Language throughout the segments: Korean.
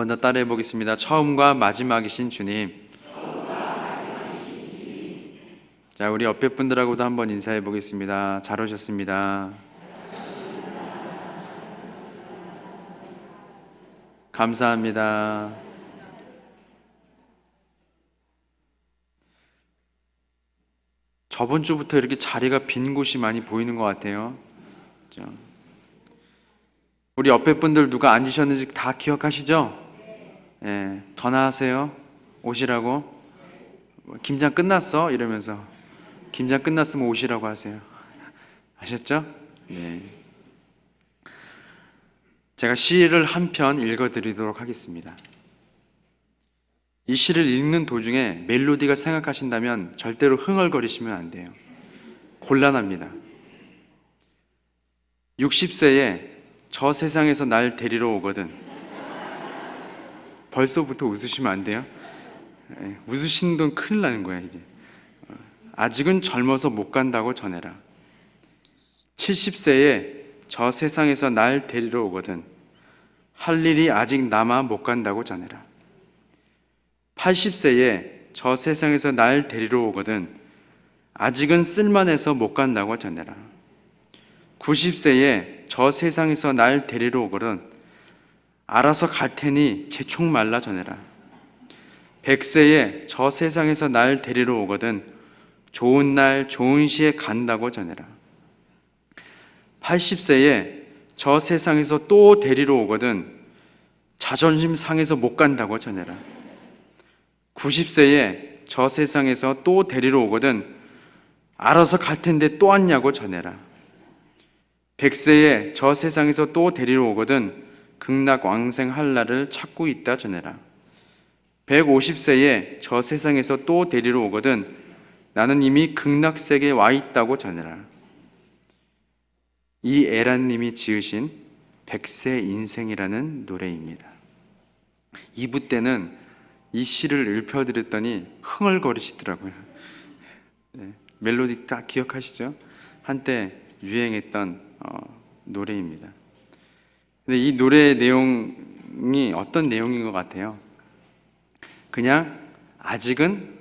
먼저 따라해 보겠습니다. 처음과 마지막이신 주님. 자, 우리 옆에 분들하고도 한번 인사해 보겠습니다. 잘 오셨습니다. 감사합니다. 저번 주부터 이렇게 자리가 빈 곳이 많이 보이는 것 같아요. 그렇죠? 우리 옆에 분들 누가 앉으셨는지 다 기억하시죠? 예, 더 나으세요? 오시라고? 김장 끝났어? 이러면서 김장 끝났으면 오시라고 하세요. 아셨죠? 네. 제가 시를 한 편 읽어드리도록 하겠습니다. 이 시를 읽는 도중에 멜로디가 생각하신다면 절대로 흥얼거리시면 안 돼요. 곤란합니다. 60세에 저 세상에서 날 데리러 오거든. 벌써부터 웃으시면 안 돼요. 웃으시는 건 큰일 나는 거야 이제. 아직은 젊어서 못 간다고 전해라. 70세에 저 세상에서 날 데리러 오거든. 할 일이 아직 남아 못 간다고 전해라. 80세에 저 세상에서 날 데리러 오거든. 아직은 쓸만해서 못 간다고 전해라. 90세에 저 세상에서 날 데리러 오거든. 알아서 갈 테니 재촉 말라 전해라. 100세에 저 세상에서 날 데리러 오거든. 좋은 날 좋은 시에 간다고 전해라. 80세에 저 세상에서 또 데리러 오거든. 자존심 상해서 못 간다고 전해라. 90세에 저 세상에서 또 데리러 오거든. 알아서 갈 텐데 또 왔냐고 전해라. 100세에 저 세상에서 또 데리러 오거든. 극락왕생할 날을 찾고 있다 전해라. 150세에 저 세상에서 또 데리러 오거든. 나는 이미 극락세계에 와 있다고 전해라. 이 에란님이 지으신 100세 인생이라는 노래입니다. 2부 때는 이 시를 읊어드렸더니 흥얼거리시더라고요. 네, 멜로디 딱 기억하시죠? 한때 유행했던 노래입니다. 근데 이 노래의 내용이 어떤 내용인 것 같아요? 그냥 아직은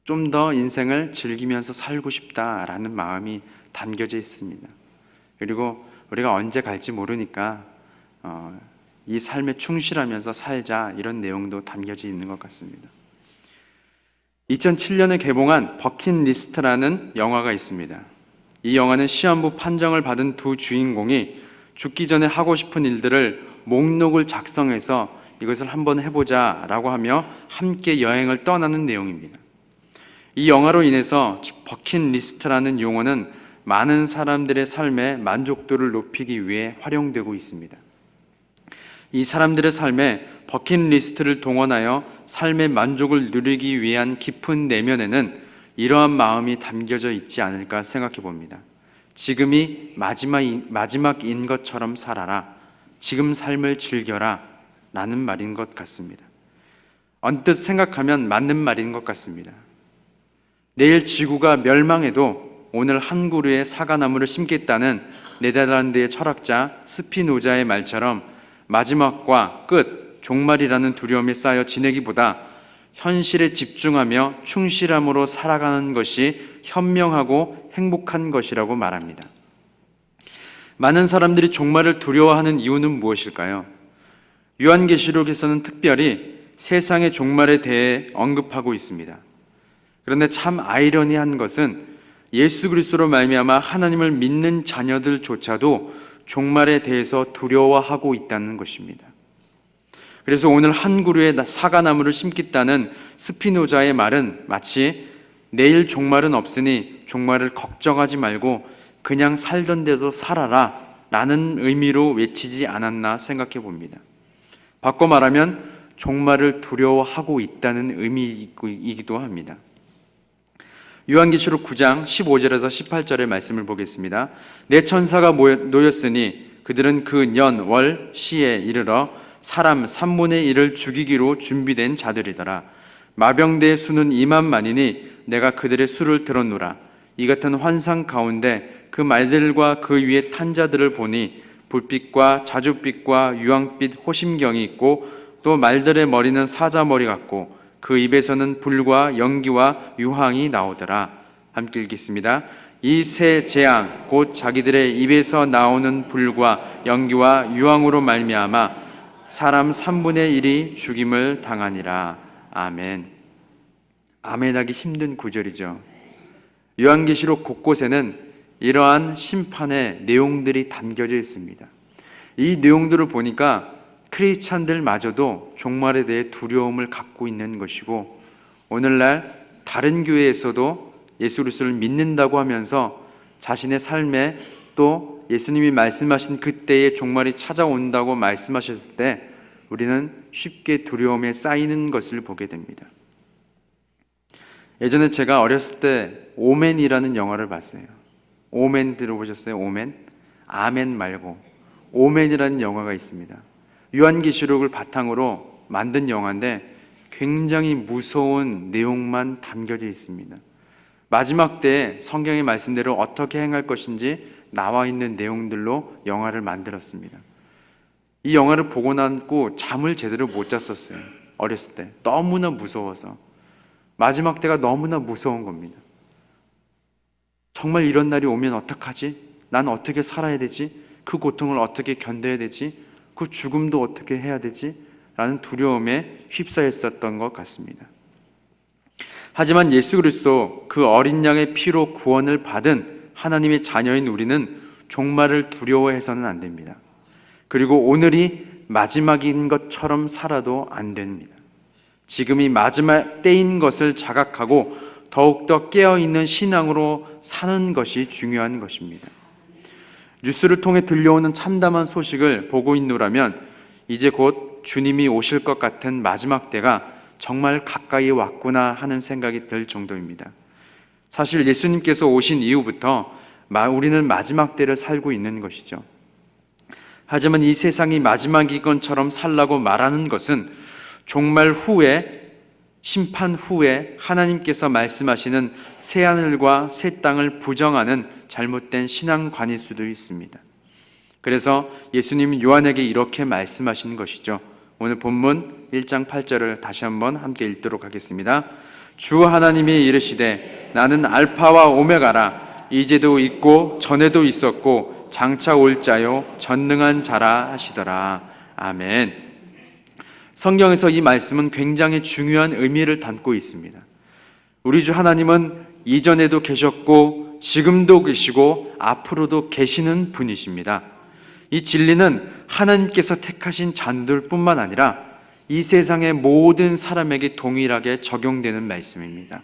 좀 더 인생을 즐기면서 살고 싶다라는 마음이 담겨져 있습니다. 그리고 우리가 언제 갈지 모르니까 이 삶에 충실하면서 살자, 이런 내용도 담겨져 있는 것 같습니다. 2007년에 개봉한 버킷리스트라는 영화가 있습니다. 이 영화는 시한부 판정을 받은 두 주인공이 죽기 전에 하고 싶은 일들을 목록을 작성해서 이것을 한번 해보자 라고 하며 함께 여행을 떠나는 내용입니다. 이 영화로 인해서 버킷리스트라는 용어는 많은 사람들의 삶의 만족도를 높이기 위해 활용되고 있습니다. 이 사람들의 삶에 버킷리스트를 동원하여 삶의 만족을 누리기 위한 깊은 내면에는 이러한 마음이 담겨져 있지 않을까 생각해 봅니다. 지금이 마지막인 것처럼 살아라. 지금 삶을 즐겨라. 라는 말인 것 같습니다. 언뜻 생각하면 맞는 말인 것 같습니다. 내일 지구가 멸망해도 오늘 한 그루의 사과나무를 심겠다는 네덜란드의 철학자 스피노자의 말처럼 마지막과 끝, 종말이라는 두려움에 쌓여 지내기보다 현실에 집중하며 충실함으로 살아가는 것이 현명하고 행복한 것이라고 말합니다. 많은 사람들이 종말을 두려워하는 이유는 무엇일까요? 요한계시록에서는 특별히 세상의 종말에 대해 언급하고 있습니다. 그런데 참 아이러니한 것은 예수 그리스도로 말미암아 하나님을 믿는 자녀들조차도 종말에 대해서 두려워하고 있다는 것입니다. 그래서 오늘 한 그루의 사과나무를 심겠다는 스피노자의 말은 마치 내일 종말은 없으니 종말을 걱정하지 말고 그냥 살던 대로 살아라 라는 의미로 외치지 않았나 생각해 봅니다. 바꿔 말하면 종말을 두려워하고 있다는 의미이기도 합니다. 요한계시록 9장 15절에서 18절의 말씀을 보겠습니다. 내 천사가 놓였으니 그들은 그 년, 월, 시에 이르러 사람 3분의 1을 죽이기로 준비된 자들이더라. 마병대의 수는 2만만이니 내가 그들의 수를 들었노라. 이 같은 환상 가운데 그 말들과 그 위에 탄 자들을 보니 불빛과 자줏빛과 유황빛 호심경이 있고 또 말들의 머리는 사자머리 같고 그 입에서는 불과 연기와 유황이 나오더라. 함께 읽겠습니다. 이 세 재앙 곧 자기들의 입에서 나오는 불과 연기와 유황으로 말미암아 사람 3분의 1이 죽임을 당하니라. 아멘. 아멘하기 힘든 구절이죠. 요한계시록 곳곳에는 이러한 심판의 내용들이 담겨져 있습니다. 이 내용들을 보니까 크리스찬들마저도 종말에 대해 두려움을 갖고 있는 것이고, 오늘날 다른 교회에서도 예수 그리스도를 믿는다고 하면서 자신의 삶에 또 예수님이 말씀하신 그때의 종말이 찾아온다고 말씀하셨을 때 우리는 쉽게 두려움에 쌓이는 것을 보게 됩니다. 예전에 제가 어렸을 때 오맨이라는 영화를 봤어요. 오맨 들어보셨어요? 오맨? 아멘 말고 오맨이라는 영화가 있습니다. 요한계시록을 바탕으로 만든 영화인데 굉장히 무서운 내용만 담겨져 있습니다. 마지막 때에 성경의 말씀대로 어떻게 행할 것인지 나와 있는 내용들로 영화를 만들었습니다. 이 영화를 보고 나고 잠을 제대로 못 잤었어요. 어렸을 때 너무나 무서워서. 마지막 때가 너무나 무서운 겁니다. 정말 이런 날이 오면 어떡하지? 난 어떻게 살아야 되지? 그 고통을 어떻게 견뎌야 되지? 그 죽음도 어떻게 해야 되지? 라는 두려움에 휩싸였었던 것 같습니다. 하지만 예수 그리스도 그 어린 양의 피로 구원을 받은 하나님의 자녀인 우리는 종말을 두려워해서는 안 됩니다. 그리고 오늘이 마지막인 것처럼 살아도 안 됩니다. 지금이 마지막 때인 것을 자각하고 더욱더 깨어있는 신앙으로 사는 것이 중요한 것입니다. 뉴스를 통해 들려오는 참담한 소식을 보고 있노라면 이제 곧 주님이 오실 것 같은 마지막 때가 정말 가까이 왔구나 하는 생각이 들 정도입니다. 사실 예수님께서 오신 이후부터 우리는 마지막 때를 살고 있는 것이죠. 하지만 이 세상이 마지막인 것처럼 살라고 말하는 것은 종말 후에, 심판 후에 하나님께서 말씀하시는 새하늘과 새 땅을 부정하는 잘못된 신앙관일 수도 있습니다. 그래서 예수님은 요한에게 이렇게 말씀하신 것이죠. 오늘 본문 1장 8절을 다시 한번 함께 읽도록 하겠습니다. 주 하나님이 이르시되 나는 알파와 오메가라. 이제도 있고 전에도 있었고 장차 올 자요 전능한 자라 하시더라. 아멘. 성경에서 이 말씀은 굉장히 중요한 의미를 담고 있습니다. 우리 주 하나님은 이전에도 계셨고 지금도 계시고 앞으로도 계시는 분이십니다. 이 진리는 하나님께서 택하신 자들 뿐만 아니라 이 세상의 모든 사람에게 동일하게 적용되는 말씀입니다.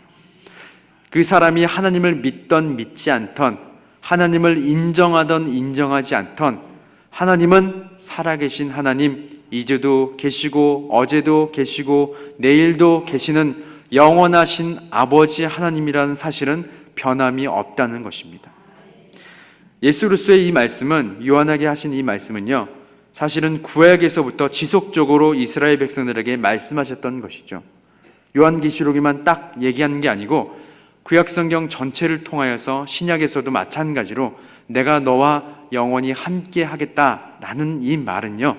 그 사람이 하나님을 믿던 믿지 않던, 하나님을 인정하던 인정하지 않던, 하나님은 살아계신 하나님, 이제도 계시고 어제도 계시고 내일도 계시는 영원하신 아버지 하나님이라는 사실은 변함이 없다는 것입니다. 예수 그리스도의 이 말씀은, 요한에게 하신 이 말씀은요, 사실은 구약에서부터 지속적으로 이스라엘 백성들에게 말씀하셨던 것이죠. 요한계시록에만 딱 얘기하는 게 아니고 구약 성경 전체를 통하여서 신약에서도 마찬가지로 내가 너와 영원히 함께 하겠다라는 이 말은요,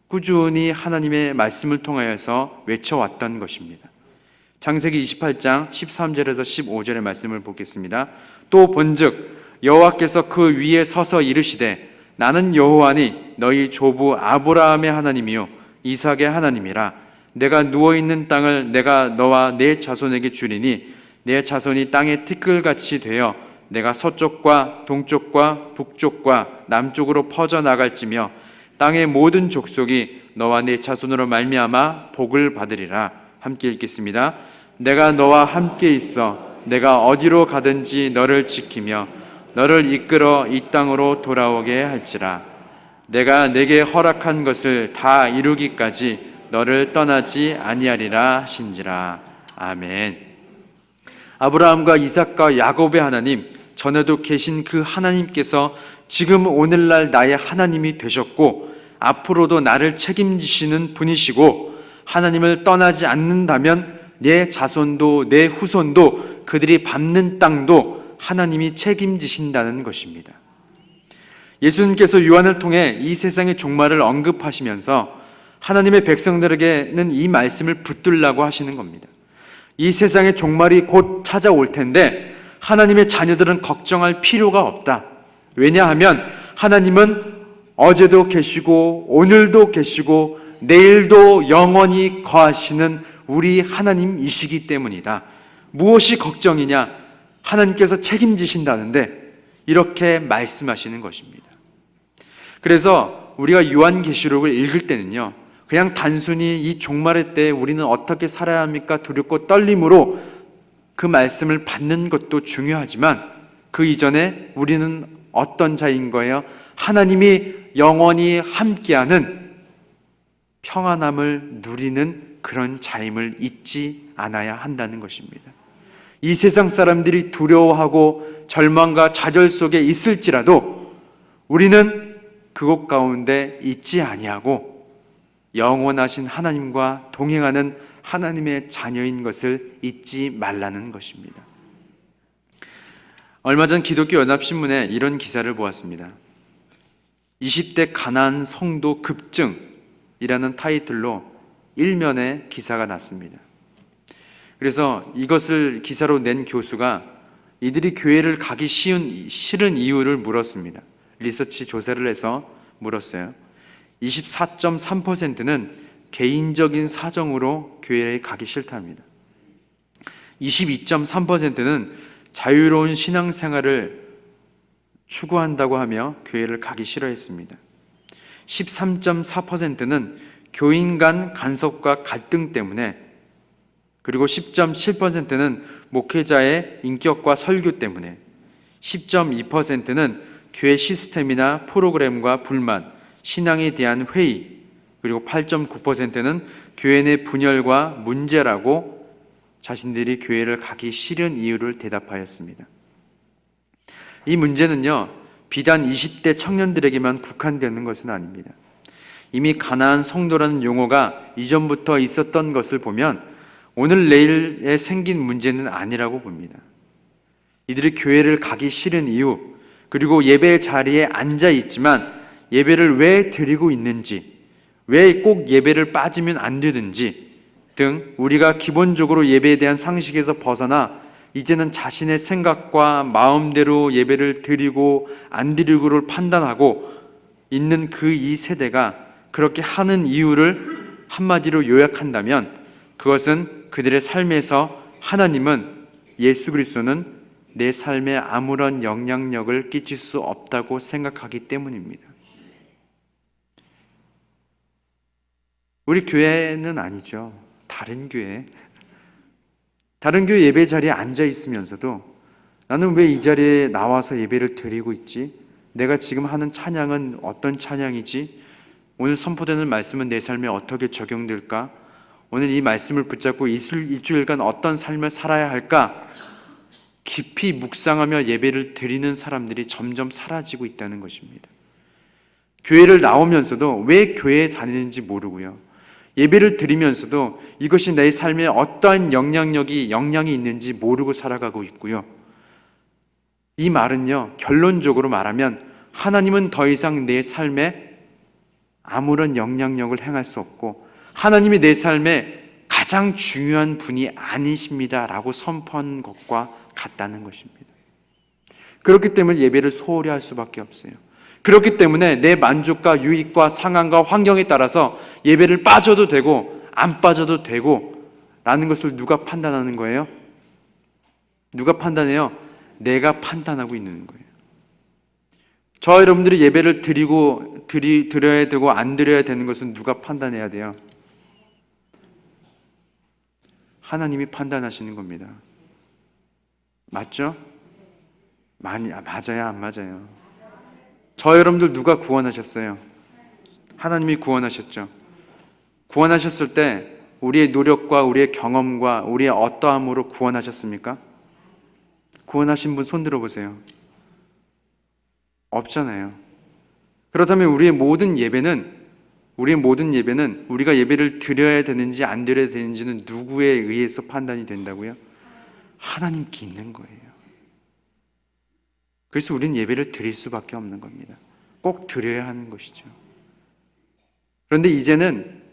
꾸준히 하나님의 말씀을 통하여서 외쳐왔던 것입니다. 창세기 28장 13절에서 15절의 말씀을 보겠습니다. 또 본즉 여호와께서 그 위에 서서 이르시되 나는 여호와니 너희 조부 아브라함의 하나님이요 이삭의 하나님이라. 내가 누워있는 땅을 내가 너와 내 자손에게 주리니 내 자손이 땅의 티끌같이 되어 내가 서쪽과 동쪽과 북쪽과 남쪽으로 퍼져나갈지며 땅의 모든 족속이 너와 내 자손으로 말미암아 복을 받으리라. 함께 읽겠습니다. 내가 너와 함께 있어 내가 어디로 가든지 너를 지키며 너를 이끌어 이 땅으로 돌아오게 할지라. 내가 내게 허락한 것을 다 이루기까지 너를 떠나지 아니하리라 하신지라. 아멘. 아브라함과 이삭과 야곱의 하나님, 전에도 계신 그 하나님께서 지금 오늘날 나의 하나님이 되셨고 앞으로도 나를 책임지시는 분이시고, 하나님을 떠나지 않는다면 내 자손도 내 후손도 그들이 밟는 땅도 하나님이 책임지신다는 것입니다. 예수님께서 요한을 통해 이 세상의 종말을 언급하시면서 하나님의 백성들에게는 이 말씀을 붙들라고 하시는 겁니다. 이 세상의 종말이 곧 찾아올 텐데 하나님의 자녀들은 걱정할 필요가 없다. 왜냐하면 하나님은 어제도 계시고 오늘도 계시고 내일도 영원히 거하시는 우리 하나님이시기 때문이다. 무엇이 걱정이냐? 하나님께서 책임지신다는데 이렇게 말씀하시는 것입니다. 그래서 우리가 요한계시록을 읽을 때는요, 그냥 단순히 이 종말의 때에 우리는 어떻게 살아야 합니까? 두렵고 떨림으로 그 말씀을 받는 것도 중요하지만 그 이전에 우리는 어떤 자인 거예요? 하나님이 영원히 함께하는 평안함을 누리는 그런 자임을 잊지 않아야 한다는 것입니다. 이 세상 사람들이 두려워하고 절망과 좌절 속에 있을지라도 우리는 그곳 가운데 있지 아니하고 영원하신 하나님과 동행하는 하나님의 자녀인 것을 잊지 말라는 것입니다. 얼마 전 기독교 연합신문에 이런 기사를 보았습니다. 20대 가나안 성도 급증이라는 타이틀로 일면에 기사가 났습니다. 그래서 이것을 기사로 낸 교수가 이들이 교회를 가기 싫은 이유를 물었습니다. 리서치 조사를 해서 물었어요. 24.3%는 개인적인 사정으로 교회에 가기 싫답니다. 22.3%는 자유로운 신앙생활을 추구한다고 하며 교회를 가기 싫어했습니다. 13.4%는 교인 간 간섭과 갈등 때문에, 그리고 10.7%는 목회자의 인격과 설교 때문에, 10.2%는 교회 시스템이나 프로그램과 불만, 신앙에 대한 회의, 그리고 8.9%는 교회 내 분열과 문제라고 자신들이 교회를 가기 싫은 이유를 대답하였습니다. 이 문제는요, 비단 20대 청년들에게만 국한되는 것은 아닙니다. 이미 가나안 성도라는 용어가 이전부터 있었던 것을 보면 오늘 내일에 생긴 문제는 아니라고 봅니다. 이들이 교회를 가기 싫은 이유, 그리고 예배 자리에 앉아 있지만 예배를 왜 드리고 있는지, 왜 꼭 예배를 빠지면 안 되는지 등 우리가 기본적으로 예배에 대한 상식에서 벗어나 이제는 자신의 생각과 마음대로 예배를 드리고 안 드리고를 판단하고 있는 그 이 세대가 그렇게 하는 이유를 한마디로 요약한다면 그것은 그들의 삶에서 하나님은, 예수 그리스도는 내 삶에 아무런 영향력을 끼칠 수 없다고 생각하기 때문입니다. 우리 교회는 아니죠. 다른 교회 예배 자리에 앉아 있으면서도 나는 왜 이 자리에 나와서 예배를 드리고 있지? 내가 지금 하는 찬양은 어떤 찬양이지? 오늘 선포되는 말씀은 내 삶에 어떻게 적용될까? 오늘 이 말씀을 붙잡고 일주일간 어떤 삶을 살아야 할까? 깊이 묵상하며 예배를 드리는 사람들이 점점 사라지고 있다는 것입니다. 교회를 나오면서도 왜 교회에 다니는지 모르고요, 예배를 드리면서도 이것이 내 삶에 어떠한 영향이 있는지 모르고 살아가고 있고요. 이 말은요, 결론적으로 말하면 하나님은 더 이상 내 삶에 아무런 영향력을 행할 수 없고 하나님이 내 삶에 가장 중요한 분이 아니십니다 라고 선포한 것과 같다는 것입니다. 그렇기 때문에 예배를 소홀히 할 수밖에 없어요. 그렇기 때문에 내 만족과 유익과 상황과 환경에 따라서 예배를 빠져도 되고 안 빠져도 되고 라는 것을 누가 판단하는 거예요? 누가 판단해요? 내가 판단하고 있는 거예요. 저 여러분들이 예배를 드려야 되고 안 드려야 되는 것은 누가 판단해야 돼요? 하나님이 판단하시는 겁니다. 맞죠? 맞아요, 안 맞아요? 저 여러분들 누가 구원하셨어요? 하나님이 구원하셨죠. 구원하셨을 때 우리의 노력과 우리의 경험과 우리의 어떠함으로 구원하셨습니까? 구원하신 분 손 들어보세요. 없잖아요. 그렇다면 우리의 모든 예배는 우리가 예배를 드려야 되는지 안 드려야 되는지는 누구에 의해서 판단이 된다고요? 하나님께 있는 거예요. 그래서 우리는 예배를 드릴 수밖에 없는 겁니다. 꼭 드려야 하는 것이죠. 그런데 이제는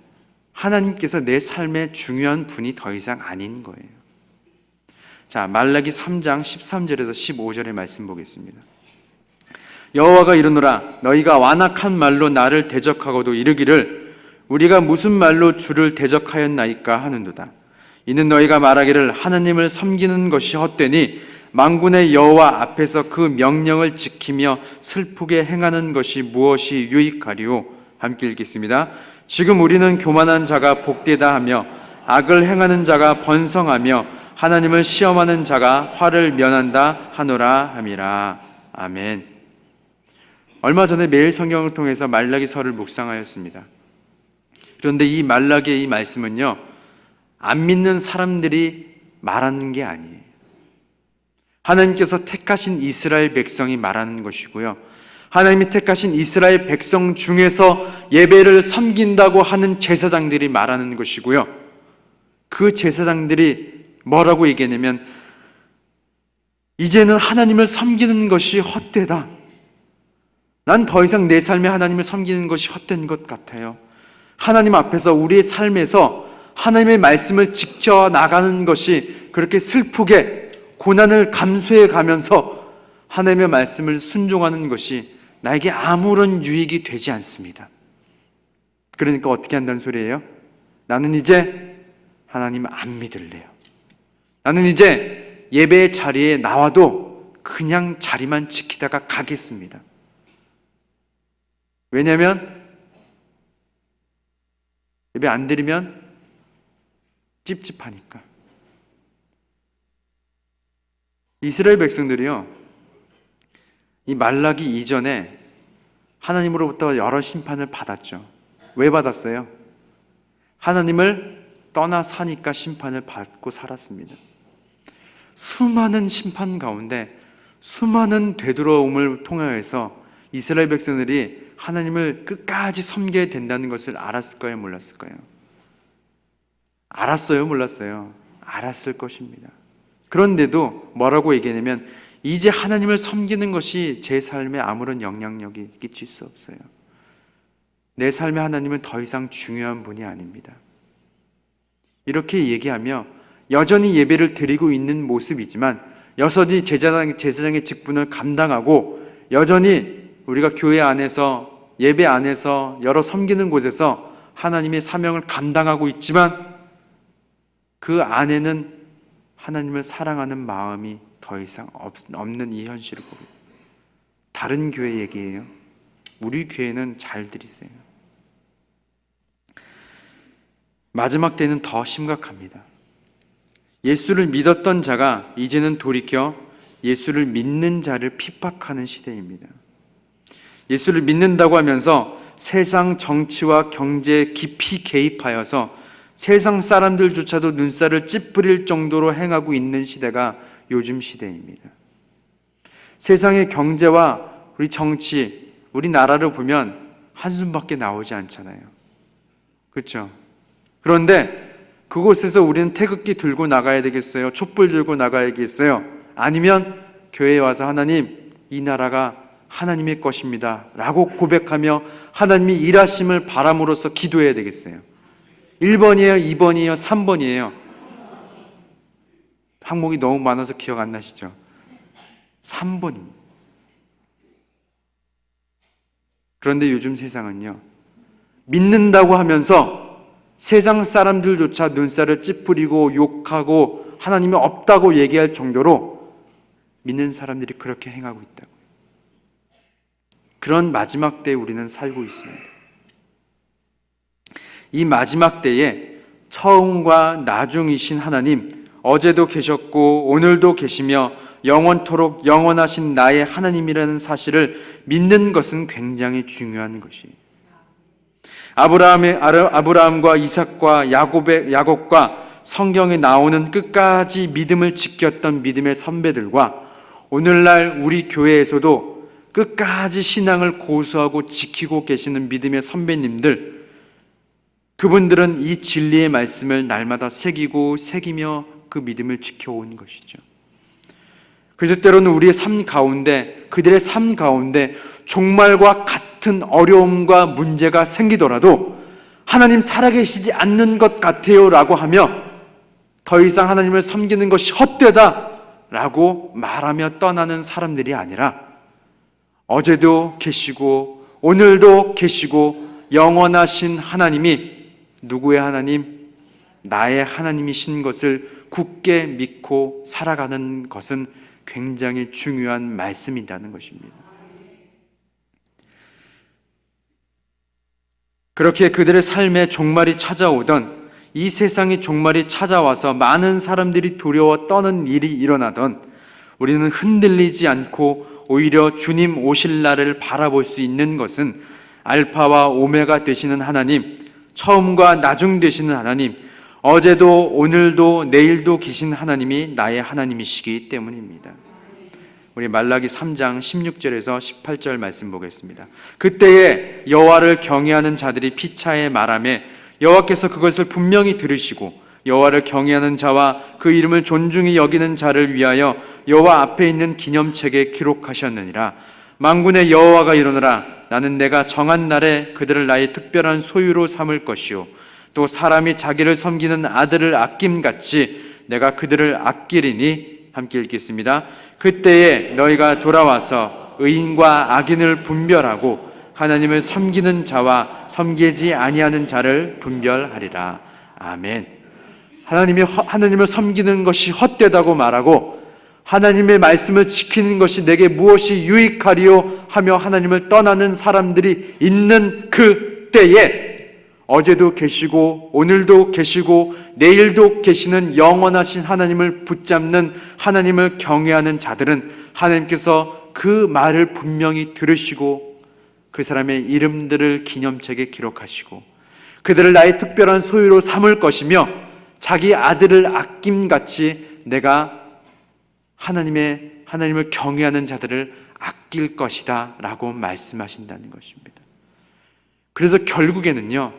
하나님께서 내 삶의 중요한 분이 더 이상 아닌 거예요. 자, 말라기 3장 13절에서 15절의 말씀 보겠습니다. 여호와가 이르노라, 너희가 완악한 말로 나를 대적하고도 이르기를 우리가 무슨 말로 주를 대적하였나이까 하는도다. 이는 너희가 말하기를 하나님을 섬기는 것이 헛되니 만군의 여호와 앞에서 그 명령을 지키며 슬프게 행하는 것이 무엇이 유익하리요? 함께 읽겠습니다. 지금 우리는 교만한 자가 복되다 하며 악을 행하는 자가 번성하며 하나님을 시험하는 자가 화를 면한다 하노라 함이라. 아멘. 얼마 전에 매일 성경을 통해서 말라기서를 묵상하였습니다. 그런데 이 말라기의 이 말씀은요, 안 믿는 사람들이 말하는 게 아니에요. 하나님께서 택하신 이스라엘 백성이 말하는 것이고요, 하나님이 택하신 이스라엘 백성 중에서 예배를 섬긴다고 하는 제사장들이 말하는 것이고요, 그 제사장들이 뭐라고 얘기하냐면 이제는 하나님을 섬기는 것이 헛되다. 난 더 이상 내 삶에 하나님을 섬기는 것이 헛된 것 같아요. 하나님 앞에서 우리의 삶에서 하나님의 말씀을 지켜나가는 것이 그렇게 슬프게 고난을 감수해 가면서 하나님의 말씀을 순종하는 것이 나에게 아무런 유익이 되지 않습니다. 그러니까 어떻게 한다는 소리예요? 나는 이제 하나님 안 믿을래요. 나는 이제 예배의 자리에 나와도 그냥 자리만 지키다가 가겠습니다. 왜냐하면 예배 안 드리면 찝찝하니까. 이스라엘 백성들이요, 이 말라기 이전에 하나님으로부터 여러 심판을 받았죠. 왜 받았어요? 하나님을 떠나 사니까 심판을 받고 살았습니다. 수많은 심판 가운데 수많은 되돌아옴을 통하여서 이스라엘 백성들이 하나님을 끝까지 섬겨야 된다는 것을 알았을까요? 몰랐을까요? 알았어요? 몰랐어요? 알았을 것입니다. 그런데도 뭐라고 얘기하냐면 이제 하나님을 섬기는 것이 제 삶에 아무런 영향력이 끼칠 수 없어요. 내 삶에 하나님은 더 이상 중요한 분이 아닙니다. 이렇게 얘기하며 여전히 예배를 드리고 있는 모습이지만 여전히 제사장의 직분을 감당하고 여전히 우리가 교회 안에서 예배 안에서 여러 섬기는 곳에서 하나님의 사명을 감당하고 있지만 그 안에는 하나님을 사랑하는 마음이 더 이상 없는 이 현실을 보고 다른 교회 얘기예요. 우리 교회는 잘 들으세요. 마지막 때는 더 심각합니다. 예수를 믿었던 자가 이제는 돌이켜 예수를 믿는 자를 핍박하는 시대입니다. 예수를 믿는다고 하면서 세상 정치와 경제에 깊이 개입하여서 세상 사람들조차도 눈살을 찌푸릴 정도로 행하고 있는 시대가 요즘 시대입니다. 세상의 경제와 우리 정치, 우리 나라를 보면 한숨밖에 나오지 않잖아요. 그렇죠? 그런데 그곳에서 우리는 태극기 들고 나가야 되겠어요? 촛불 들고 나가야겠어요? 아니면 교회에 와서 하나님, 이 나라가 하나님의 것입니다 라고 고백하며 하나님이 일하심을 바람으로써 기도해야 되겠어요? 1번이에요? 2번이에요? 3번이에요? 항목이 너무 많아서 기억 안 나시죠? 3번입니다. 그런데 요즘 세상은요, 믿는다고 하면서 세상 사람들조차 눈살을 찌푸리고 욕하고 하나님이 없다고 얘기할 정도로 믿는 사람들이 그렇게 행하고 있다고요. 그런 마지막 때에 우리는 살고 있습니다. 이 마지막 때에 처음과 나중이신 하나님, 어제도 계셨고 오늘도 계시며 영원토록 영원하신 나의 하나님이라는 사실을 믿는 것은 굉장히 중요한 것이에요. 아브라함과 이삭과 야곱과 성경에 나오는 끝까지 믿음을 지켰던 믿음의 선배들과 오늘날 우리 교회에서도 끝까지 신앙을 고수하고 지키고 계시는 믿음의 선배님들, 그분들은 이 진리의 말씀을 날마다 새기며 그 믿음을 지켜온 것이죠. 그래서 때로는 우리의 삶 가운데, 그들의 삶 가운데 종말과 같은 어려움과 문제가 생기더라도 하나님 살아계시지 않는 것 같아요 라고 하며 더 이상 하나님을 섬기는 것이 헛되다 라고 말하며 떠나는 사람들이 아니라 어제도 계시고 오늘도 계시고 영원하신 하나님이 누구의 하나님? 나의 하나님이신 것을 굳게 믿고 살아가는 것은 굉장히 중요한 말씀이라는 것입니다. 그렇게 그들의 삶에 종말이 찾아오던, 이 세상의 종말이 찾아와서 많은 사람들이 두려워 떠는 일이 일어나던 우리는 흔들리지 않고 오히려 주님 오실 날을 바라볼 수 있는 것은 알파와 오메가 되시는 하나님, 처음과 나중 되시는 하나님, 어제도 오늘도 내일도 계신 하나님이 나의 하나님이시기 때문입니다. 우리 말라기 3장 16절에서 18절 말씀 보겠습니다. 그때에 여호와를 경외하는 자들이 피차에 말하매 여호와께서 그것을 분명히 들으시고 여호와를 경외하는 자와 그 이름을 존중히 여기는 자를 위하여 여호와 앞에 있는 기념책에 기록하셨느니라. 만군의 여호와가 이르노라. 나는 내가 정한 날에 그들을 나의 특별한 소유로 삼을 것이요 또 사람이 자기를 섬기는 아들을 아낌같이 내가 그들을 아끼리니. 함께 읽겠습니다. 그때에 너희가 돌아와서 의인과 악인을 분별하고 하나님을 섬기는 자와 섬기지 아니하는 자를 분별하리라. 아멘. 하나님을 섬기는 것이 헛되다고 말하고 하나님의 말씀을 지키는 것이 내게 무엇이 유익하리요 하며 하나님을 떠나는 사람들이 있는 그 때에 어제도 계시고 오늘도 계시고 내일도 계시는 영원하신 하나님을 붙잡는, 하나님을 경외하는 자들은 하나님께서 그 말을 분명히 들으시고 그 사람의 이름들을 기념책에 기록하시고 그들을 나의 특별한 소유로 삼을 것이며 자기 아들을 아낌같이 내가 하나님을 경외하는 자들을 아낄 것이다 라고 말씀하신다는 것입니다. 그래서 결국에는요,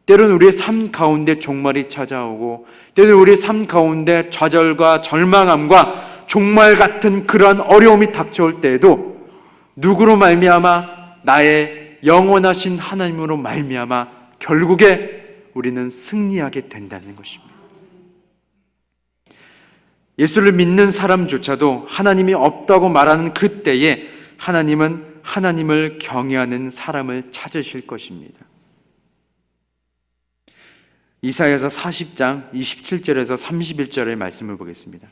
때로는 우리의 삶 가운데 종말이 찾아오고 때로는 우리의 삶 가운데 좌절과 절망함과 종말 같은 그러한 어려움이 닥쳐올 때에도 누구로 말미암아? 나의 영원하신 하나님으로 말미암아 결국에 우리는 승리하게 된다는 것입니다. 예수를 믿는 사람조차도 하나님이 없다고 말하는 그때에 하나님은 하나님을 경외하는 사람을 찾으실 것입니다. 이사야서 40장 27절에서 31절의 말씀을 보겠습니다.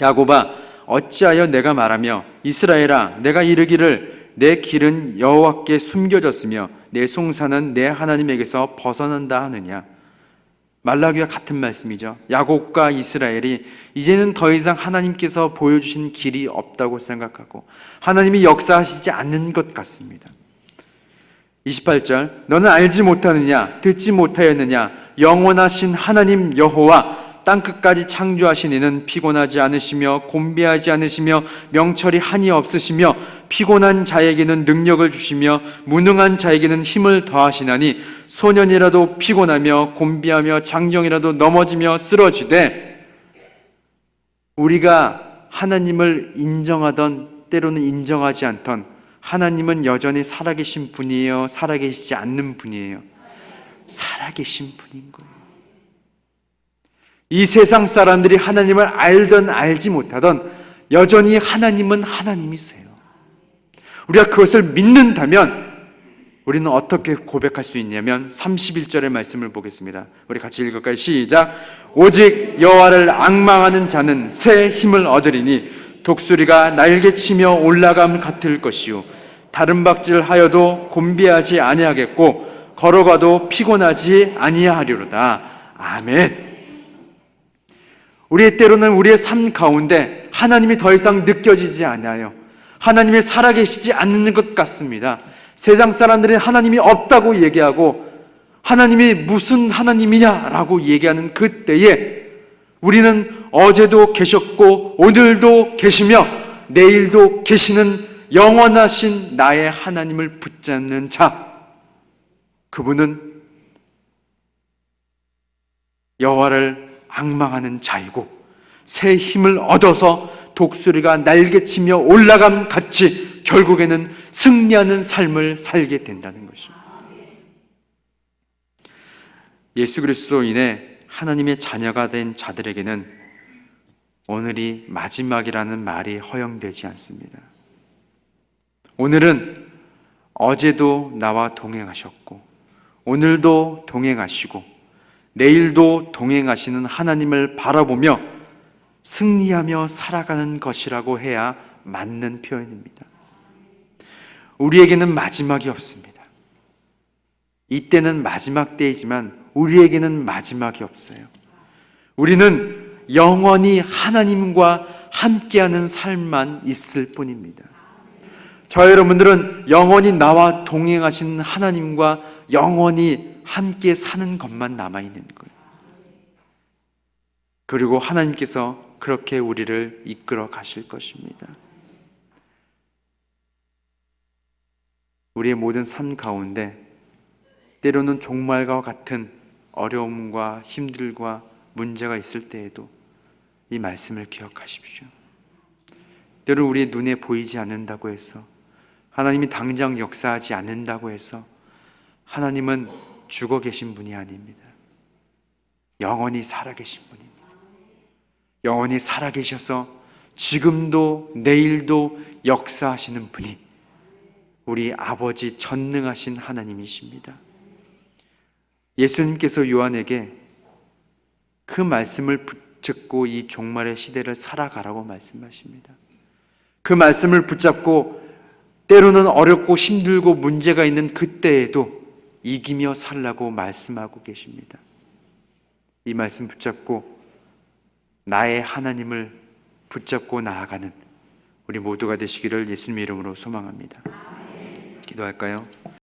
야곱아 어찌하여 내가 말하며 이스라엘아 내가 이르기를 내 길은 여호와께 숨겨졌으며 내 송사는 내 하나님에게서 벗어난다 하느냐. 말라기와 같은 말씀이죠. 야곱과 이스라엘이 이제는 더 이상 하나님께서 보여주신 길이 없다고 생각하고 하나님이 역사하시지 않는 것 같습니다. 28절 너는 알지 못하느냐 듣지 못하였느냐 영원하신 하나님 여호와 땅끝까지 창조하신 이는 피곤하지 않으시며 곤비하지 않으시며 명철이 한이 없으시며 피곤한 자에게는 능력을 주시며 무능한 자에게는 힘을 더하시나니 소년이라도 피곤하며 곤비하며 장정이라도 넘어지며 쓰러지되. 우리가 하나님을 인정하던 때로는 인정하지 않던 하나님은 여전히 살아계신 분이에요? 살아계시지 않는 분이에요? 살아계신 분인 거예요. 이 세상 사람들이 하나님을 알든 알지 못하던 여전히 하나님은 하나님이세요. 우리가 그것을 믿는다면 우리는 어떻게 고백할 수 있냐면 31절의 말씀을 보겠습니다. 우리 같이 읽을까요? 시작. 오직 여호와를 앙망하는 자는 새 힘을 얻으리니 독수리가 날개치며 올라감 같을 것이요 다른 박질하여도 곤비하지 아니하겠고 걸어가도 피곤하지 아니하리로다. 아멘. 우리의 때로는 우리의 삶 가운데 하나님이 더 이상 느껴지지 않아요. 하나님이 살아계시지 않는 것 같습니다. 세상 사람들은 하나님이 없다고 얘기하고 하나님이 무슨 하나님이냐라고 얘기하는 그때에 우리는 어제도 계셨고 오늘도 계시며 내일도 계시는 영원하신 나의 하나님을 붙잡는 자, 그분은 여호와를 앙망하는 자이고 새 힘을 얻어서 독수리가 날개치며 올라감 같이 결국에는 승리하는 삶을 살게 된다는 것입니다. 예수 그리스도로 인해 하나님의 자녀가 된 자들에게는 오늘이 마지막이라는 말이 허용되지 않습니다. 오늘은 어제도 나와 동행하셨고 오늘도 동행하시고 내일도 동행하시는 하나님을 바라보며 승리하며 살아가는 것이라고 해야 맞는 표현입니다. 우리에게는 마지막이 없습니다. 이때는 마지막 때이지만 우리에게는 마지막이 없어요. 우리는 영원히 하나님과 함께하는 삶만 있을 뿐입니다. 저 여러분들은 영원히 나와 동행하신 하나님과 영원히 함께 사는 것만 남아있는 거예요. 그리고 하나님께서 그렇게 우리를 이끌어 가실 것입니다. 우리의 모든 삶 가운데 때로는 종말과 같은 어려움과 힘들과 문제가 있을 때에도 이 말씀을 기억하십시오. 때로 우리의 눈에 보이지 않는다고 해서, 하나님이 당장 역사하지 않는다고 해서 하나님은 죽어 계신 분이 아닙니다. 영원히 살아계신 분입니다. 영원히 살아계셔서 지금도 내일도 역사하시는 분이 우리 아버지 전능하신 하나님이십니다. 예수님께서 요한에게 그 말씀을 붙잡고 이 종말의 시대를 살아가라고 말씀하십니다. 그 말씀을 붙잡고 때로는 어렵고 힘들고 문제가 있는 그때에도 이기며 살라고 말씀하고 계십니다. 이 말씀 붙잡고 나의 하나님을 붙잡고 나아가는 우리 모두가 되시기를 예수님의 이름으로 소망합니다. 기도할까요?